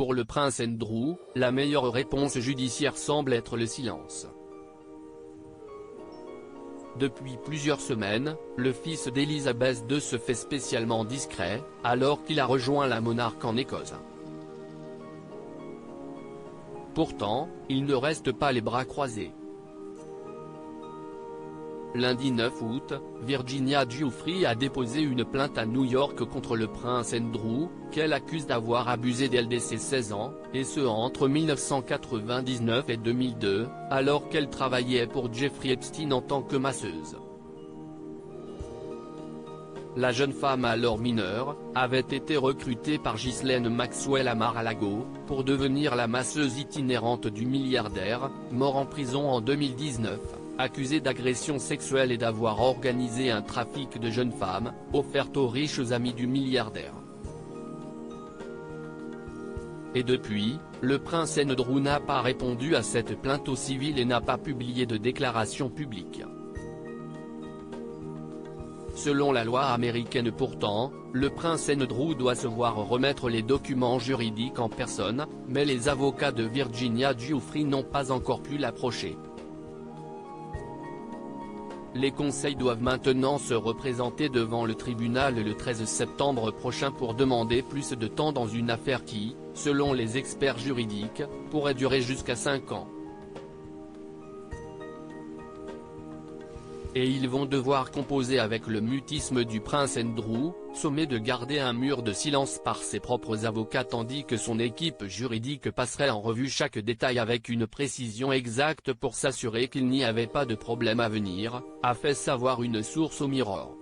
Pour le prince Andrew, la meilleure réponse judiciaire semble être le silence. Depuis plusieurs semaines, le fils d'Elizabeth II se fait spécialement discret, alors qu'il a rejoint la monarque en Écosse. Pourtant, il ne reste pas les bras croisés. Lundi 9 août, Virginia Giuffre a déposé une plainte à New York contre le prince Andrew, qu'elle accuse d'avoir abusé d'elle dès ses 16 ans, et ce entre 1999 et 2002, alors qu'elle travaillait pour Jeffrey Epstein en tant que masseuse. La jeune femme alors mineure, avait été recrutée par Ghislaine Maxwell à Mar-a-Lago, pour devenir la masseuse itinérante du milliardaire, mort en prison en 2019. Accusée d'agression sexuelle et d'avoir organisé un trafic de jeunes femmes, offertes aux riches amis du milliardaire. Et depuis, le prince Andrew n'a pas répondu à cette plainte au civil et n'a pas publié de déclaration publique. Selon la loi américaine pourtant, le prince Andrew doit se voir remettre les documents juridiques en personne, mais les avocats de Virginia Giuffre n'ont pas encore pu l'approcher. Les conseils doivent maintenant se représenter devant le tribunal le 13 septembre prochain pour demander plus de temps dans une affaire qui, selon les experts juridiques, pourrait durer jusqu'à 5 ans. Et ils vont devoir composer avec le mutisme du prince Andrew, sommé de garder un mur de silence par ses propres avocats tandis que son équipe juridique passerait en revue chaque détail avec une précision exacte pour s'assurer qu'il n'y avait pas de problème à venir, a fait savoir une source au Mirror.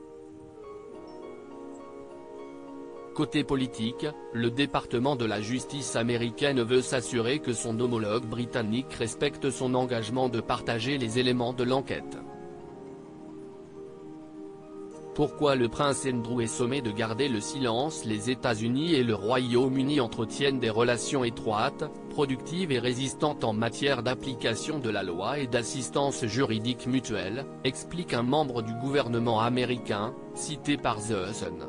Côté politique, le département de la justice américaine veut s'assurer que son homologue britannique respecte son engagement de partager les éléments de l'enquête. Pourquoi le prince Andrew est sommé de garder le silence? Les États-Unis et le Royaume-Uni entretiennent des relations étroites, productives et résistantes en matière d'application de la loi et d'assistance juridique mutuelle, explique un membre du gouvernement américain, cité par The Sun.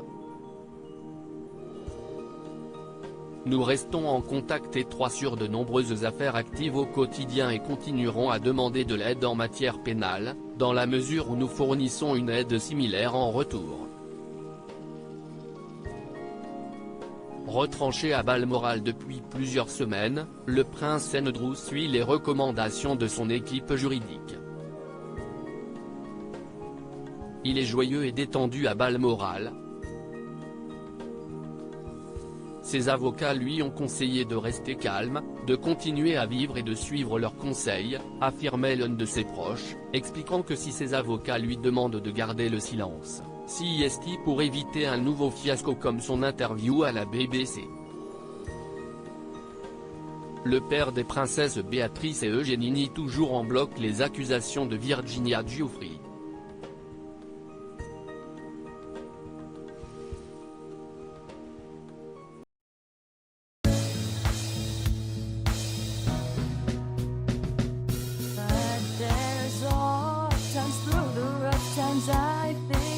Nous restons en contact étroit sur de nombreuses affaires actives au quotidien et continuerons à demander de l'aide en matière pénale, dans la mesure où nous fournissons une aide similaire en retour. Retranché à Balmoral depuis plusieurs semaines, le prince Andrew suit les recommandations de son équipe juridique. Il est joyeux et détendu à Balmoral. Ses avocats lui ont conseillé de rester calme, de continuer à vivre et de suivre leurs conseils, affirmait l'un de ses proches, expliquant que si ses avocats lui demandent de garder le silence, c'est pour éviter un nouveau fiasco comme son interview à la BBC. Le père des princesses Béatrice et Eugénie nie toujours en bloc les accusations de Virginia Giuffre. Times through the rough times I think